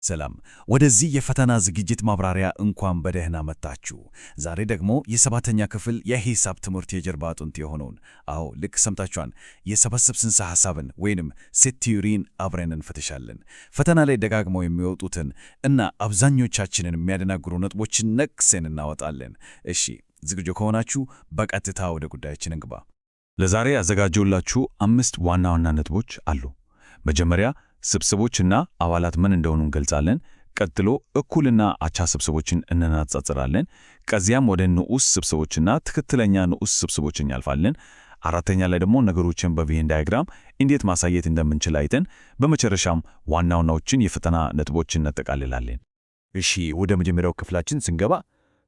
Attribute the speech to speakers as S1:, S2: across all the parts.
S1: ሰላም ወደዚህ የፈተና ዝግጅት ማብራሪያ እንኳን በደህና መጣችሁ። ዛሬ ደግሞ የሰባተኛ ክፍል የሂሳብ ትምህርት የጀርባ አጥንት የሆነውን ልክ ሰምታችኋን የስብስብ ጽንሰ ሐሳብን ወይንም ሴት ቲዮሪን አብረን እንፈትሻለን። ፈተና ላይ ደጋግመው የሚወጡትን እና አብዛኞቻችንን የሚያደናግሩ ነጥቦችን ነቅሰን እናወጣለን። እሺ ዝግጁ ከሆናችሁ በቀጥታ ወደ ጉዳያችን እንግባ። ለዛሬ ያዘጋጀሁላችሁ 5 ዋና ዋና ነጥቦች አሉ። መጀመሪያ ስብስቦችና አባላት ምን እንደሆኑ እንገልጻለን። ቀጥሎ እኩልና አቻ ስብስቦችን እናነጻጽራለን። ከዚያም ወደ ንዑስ ስብስቦችና ትክክለኛ ንዑስ ስብስቦችን ያልፋለን። አራተኛ ላይ ደግሞ ነገሮችን በቬን ዳያግራም እንዴት ማሳየት እንደምንችል አይተን በመጨረሻም ዋና ዋናዎችን የፈተና ነጥቦችን እናጠቃልላለን።
S2: እሺ ወደ መጀመሪያው ክፍላችን ስንገባ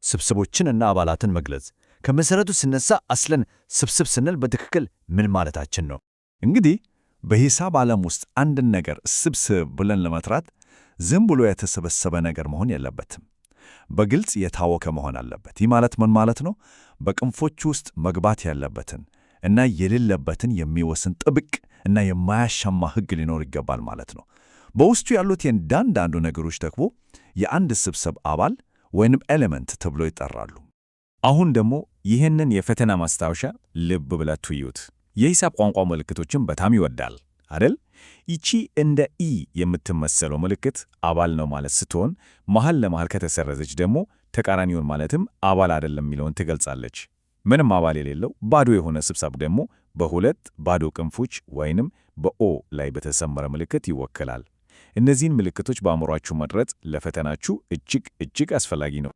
S2: ስብስቦችንና አባላትን መግለጽ። ከመሰረቱ ስነሳ አስለን ስብስብ ስንል በትክክል ምን ማለታችን ነው?
S1: እንግዲህ በሂሳብ ዓለም ውስጥ አንድን ነገር ስብስብ ብለን ለመጥራት ዝም ብሎ የተሰበሰበ ነገር መሆን የለበትም። በግልጽ የታወቀ መሆን አለበት። ይህ ማለት ምን ማለት ነው? በቅንፎች ውስጥ መግባት ያለበትን እና የሌለበትን የሚወስን ጥብቅ እና የማያሻማ ሕግ ሊኖር ይገባል ማለት ነው። በውስጡ ያሉት የእያንዳንዱ ነገሮች ደግሞ የአንድ ስብስብ አባል ወይንም ኤሌመንት ተብሎ ይጠራሉ።
S2: አሁን ደግሞ ይህንን የፈተና ማስታወሻ ልብ ብላችሁ እዩት። የሂሳብ ቋንቋ ምልክቶችን በጣም ይወዳል አይደል? ይቺ እንደ ኢ የምትመሰለው ምልክት አባል ነው ማለት ስትሆን መሃል ለመሃል ከተሰረዘች ደግሞ ተቃራኒውን ማለትም አባል አይደለም የሚለውን ትገልጻለች። ምንም አባል የሌለው ባዶ የሆነ ስብስብ ደግሞ በሁለት ባዶ ክንፎች ወይንም በኦ ላይ በተሰመረ ምልክት ይወከላል። እነዚህን ምልክቶች በአእምሯችሁ መቅረጽ ለፈተናችሁ እጅግ አስፈላጊ ነው።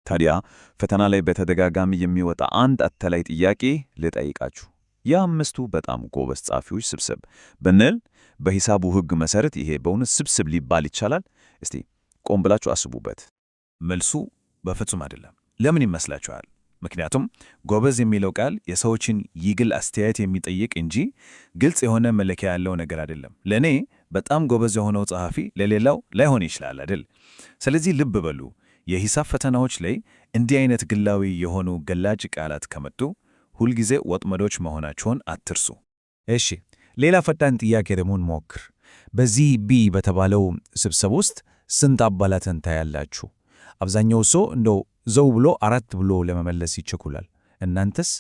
S3: ታዲያ ፈተና ላይ በተደጋጋሚ የሚወጣ አንድ አተላይ ጥያቄ ልጠይቃችሁ። የአምስቱ በጣም ጎበዝ ጻፊዎች ስብስብ ብንል በሂሳቡ ሕግ መሰረት ይሄ በእውነት ስብስብ ሊባል ይቻላል? እስቲ ቆም ብላችሁ አስቡበት።
S1: መልሱ በፍጹም አይደለም። ለምን ይመስላችኋል? ምክንያቱም ጎበዝ የሚለው ቃል የሰዎችን የግል አስተያየት የሚጠይቅ እንጂ ግልጽ የሆነ መለኪያ ያለው ነገር አይደለም። ለእኔ በጣም ጎበዝ የሆነው ጸሐፊ ለሌላው ላይሆን ይችላል አይደል? ስለዚህ ልብ በሉ፣ የሂሳብ ፈተናዎች ላይ እንዲህ አይነት ግላዊ የሆኑ ገላጭ ቃላት ከመጡ ሁልጊዜ ወጥመዶች መሆናቸውን አትርሱ።
S2: እሺ ሌላ ፈጣን ጥያቄ ደግሞ እንሞክር። በዚህ ቢ በተባለው ስብስብ ውስጥ ስንት አባላትን ታያላችሁ? አብዛኛው ሰው እንደው ዘው ብሎ 4 ብሎ ለመመለስ ይቸኩላል። እናንተስ?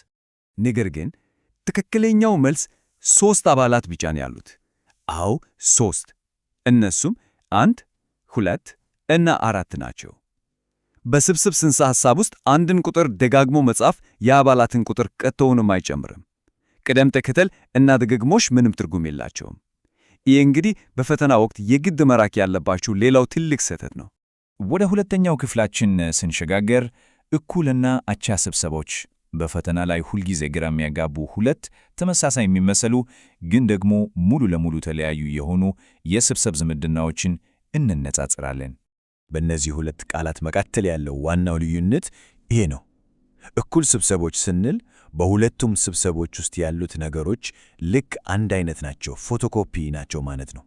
S1: ነገር ግን ትክክለኛው መልስ 3 አባላት ብቻ ነው ያሉት። 3። እነሱም 1፣ 2 እና 4 ናቸው። በስብስብ ጽንሰ ሐሳብ ውስጥ አንድን ቁጥር ደጋግሞ መጻፍ የአባላትን ቁጥር ቀጥታውንም አይጨምርም። ቅደም ተከተል እና ድግግሞሽ ምንም ትርጉም የላቸውም። ይህ እንግዲህ በፈተና ወቅት የግድ መራቅ ያለባችሁ ሌላው ትልቅ ስህተት ነው።
S2: ወደ ሁለተኛው ክፍላችን ስንሸጋገር እኩልና አቻ ስብስቦች፣ በፈተና ላይ ሁልጊዜ ግራ የሚያጋቡ ሁለት ተመሳሳይ የሚመስሉ ግን ደግሞ ሙሉ ለሙሉ ተለያዩ የሆኑ የስብስብ ዝምድናዎችን እንነጻጽራለን።
S1: በእነዚህ ሁለት ቃላት መካከል ያለው ዋናው ልዩነት ይሄ ነው። እኩል ስብስቦች ስንል በሁለቱም ስብስቦች ውስጥ ያሉት ነገሮች ልክ አንድ አይነት ናቸው፣ ፎቶኮፒ ናቸው ማለት ነው።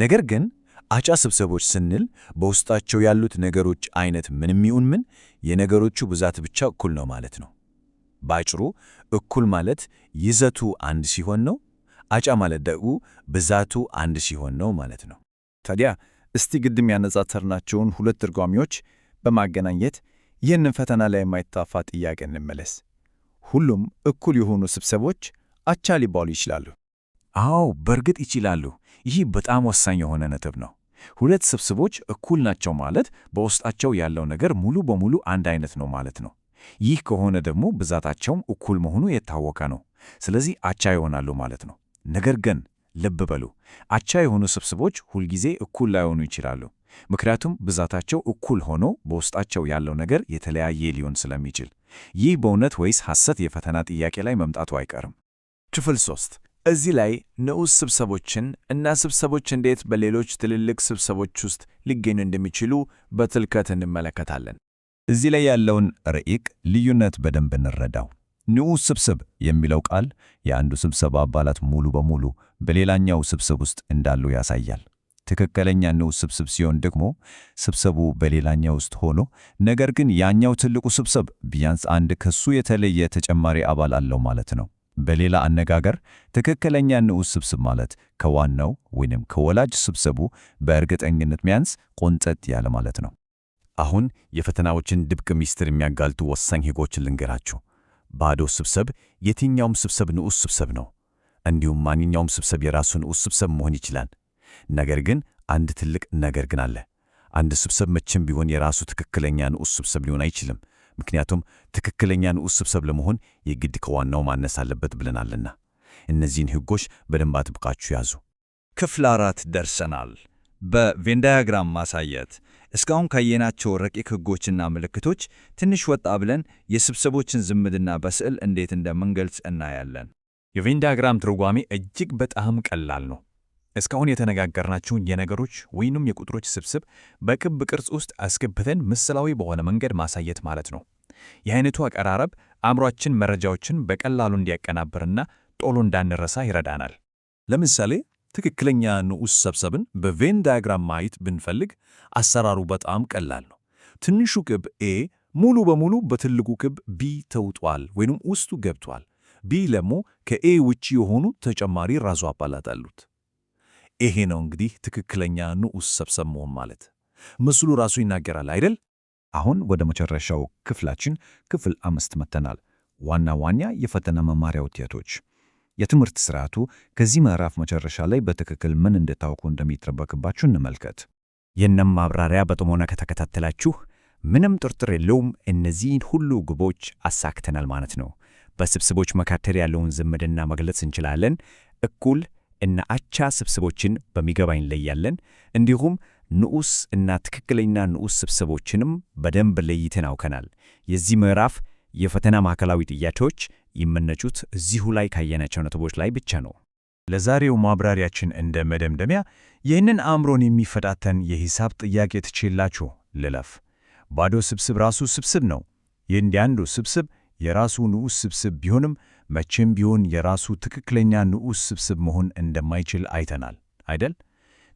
S1: ነገር ግን አቻ ስብስቦች ስንል በውስጣቸው ያሉት ነገሮች አይነት ምንም ይሁን ምን የነገሮቹ ብዛት ብቻ እኩል ነው ማለት ነው። ባጭሩ እኩል ማለት ይዘቱ አንድ ሲሆን ነው፣ አቻ ማለት ደግሞ ብዛቱ አንድ ሲሆን ነው ማለት ነው።
S2: ታዲያ እስቲ ግድም ያነጻጸርናቸውን ሁለት ትርጓሜዎች በማገናኘት ይህንን ፈተና ላይ የማይታፋ ጥያቄ እንመለስ። ሁሉም እኩል የሆኑ ስብስቦች አቻ ሊባሉ ይችላሉ?
S1: በእርግጥ ይችላሉ። ይህ በጣም ወሳኝ የሆነ ነጥብ ነው። ሁለት ስብስቦች እኩል ናቸው ማለት በውስጣቸው ያለው ነገር ሙሉ በሙሉ አንድ አይነት ነው ማለት ነው። ይህ ከሆነ ደግሞ ብዛታቸውም እኩል መሆኑ የታወቀ ነው። ስለዚህ አቻ ይሆናሉ ማለት ነው። ነገር ግን ልብ በሉ፣ አቻ የሆኑ ስብስቦች ሁልጊዜ እኩል ላይሆኑ ይችላሉ። ምክንያቱም ብዛታቸው እኩል ሆኖ በውስጣቸው ያለው ነገር የተለያየ ሊሆን ስለሚችል። ይህ በእውነት ወይስ ሐሰት የፈተና ጥያቄ ላይ መምጣቱ አይቀርም።
S2: ክፍል 3 እዚህ ላይ ንዑስ ስብስቦችን እና ስብስቦች እንዴት በሌሎች ትልልቅ ስብስቦች ውስጥ ሊገኙ እንደሚችሉ በጥልቀት እንመለከታለን።
S3: እዚህ ላይ ያለውን ረቂቅ ልዩነት በደንብ እንረዳው። ንዑስ ስብስብ የሚለው ቃል የአንዱ ስብስብ አባላት ሙሉ በሙሉ በሌላኛው ስብስብ ውስጥ እንዳሉ ያሳያል። ትክክለኛ ንዑስ ስብስብ ሲሆን ደግሞ ስብስቡ በሌላኛው ውስጥ ሆኖ ነገር ግን ያኛው ትልቁ ስብስብ ቢያንስ አንድ ከሱ የተለየ ተጨማሪ አባል አለው ማለት ነው። በሌላ አነጋገር ትክክለኛ ንዑስ ስብስብ ማለት ከዋናው ወይንም ከወላጅ ስብስቡ በእርግጠኝነት ሚያንስ ቆንጠጥ ያለ ማለት ነው።
S1: አሁን የፈተናዎችን ድብቅ ሚስጥር የሚያጋልጡ ወሳኝ ሕጎችን ልንገራችሁ። ባዶ ስብስብ የትኛውም ስብስብ ንዑስ ስብስብ ነው። እንዲሁም ማንኛውም ስብስብ የራሱ ንዑስ ስብስብ መሆን ይችላል። ነገር ግን አንድ ትልቅ ነገር ግን አለ። አንድ ስብስብ መቼም ቢሆን የራሱ ትክክለኛ ንዑስ ስብስብ ሊሆን አይችልም። ምክንያቱም ትክክለኛ ንዑስ ስብስብ ለመሆን የግድ ከዋናው ማነስ አለበት ብለናልና። እነዚህን ሕጎች በደንብ አጥብቃችሁ ያዙ።
S2: ክፍል 4 ደርሰናል። በቬን ዳያግራም ማሳየት። እስካሁን ካየናቸው ረቂቅ ሕጎችና ምልክቶች ትንሽ ወጣ ብለን የስብስቦችን ዝምድና በስዕል እንዴት እንደምንገልጽ እናያለን።
S1: የቬን ዳያግራም ትርጓሜ እጅግ በጣም ቀላል ነው። እስካሁን የተነጋገርናቸውን የነገሮች ወይንም የቁጥሮች ስብስብ በክብ ቅርጽ ውስጥ አስገብተን ምስላዊ በሆነ መንገድ ማሳየት ማለት ነው። ይህ አይነቱ አቀራረብ አእምሯችን መረጃዎችን በቀላሉ እንዲያቀናብርና ቶሎ እንዳንረሳ ይረዳናል።
S4: ለምሳሌ ትክክለኛ ንዑስ ስብስብን በቬን ዳያግራም ማየት ብንፈልግ አሰራሩ በጣም ቀላል ነው። ትንሹ ክብ ኤ ሙሉ በሙሉ በትልቁ ክብ ቢ ተውጧል ወይንም ውስጡ ገብቷል። ቢ ደግሞ ከኤ ውጪ የሆኑ ተጨማሪ ራሱ አባላት አሉት። ይሄ ነው እንግዲህ ትክክለኛ ንዑስ ስብስብ መሆን ማለት። ምስሉ ራሱ ይናገራል አይደል?
S3: አሁን ወደ መጨረሻው ክፍላችን ክፍል 5 መጥተናል። ዋና የፈተና መማሪያ ውጤቶች። የትምህርት ስርዓቱ ከዚህ ምዕራፍ መጨረሻ ላይ በትክክል ምን እንድታውቁ እንደሚጠበቅባችሁ እንመልከት።
S2: ይህንም ማብራሪያ በጥሞና ከተከታተላችሁ ምንም ጥርጥር የለውም እነዚህን ሁሉ ግቦች አሳክተናል ማለት ነው። በስብስቦች መካከል ያለውን ዝምድና መግለጽ እንችላለን። እኩል እና አቻ ስብስቦችን በሚገባ እንለያለን። እንዲሁም ንዑስ እና ትክክለኛ ንዑስ ስብስቦችንም በደንብ ለይተን አውቀናል። የዚህ ምዕራፍ የፈተና ማዕከላዊ ጥያቄዎች የሚመነጩት እዚሁ ላይ ካየናቸው ነጥቦች ላይ ብቻ ነው።
S1: ለዛሬው ማብራሪያችን እንደ መደምደሚያ ይህንን አእምሮን የሚፈታተን የሂሳብ ጥያቄ ትችላችሁ ልለፍ። ባዶ ስብስብ ራሱ ስብስብ ነው። የእያንዳንዱ ስብስብ የራሱ ንዑስ ስብስብ ቢሆንም መቼም ቢሆን የራሱ ትክክለኛ ንዑስ ስብስብ መሆን እንደማይችል አይተናል አይደል?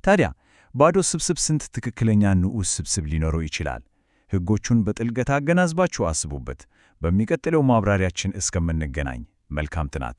S1: ታዲያ ባዶ ስብስብ ስንት ትክክለኛ ንዑስ ስብስብ ሊኖረው ይችላል? ሕጎቹን በጥልቀት አገናዝባችሁ አስቡበት። በሚቀጥለው ማብራሪያችን እስከምንገናኝ መልካም ጥናት።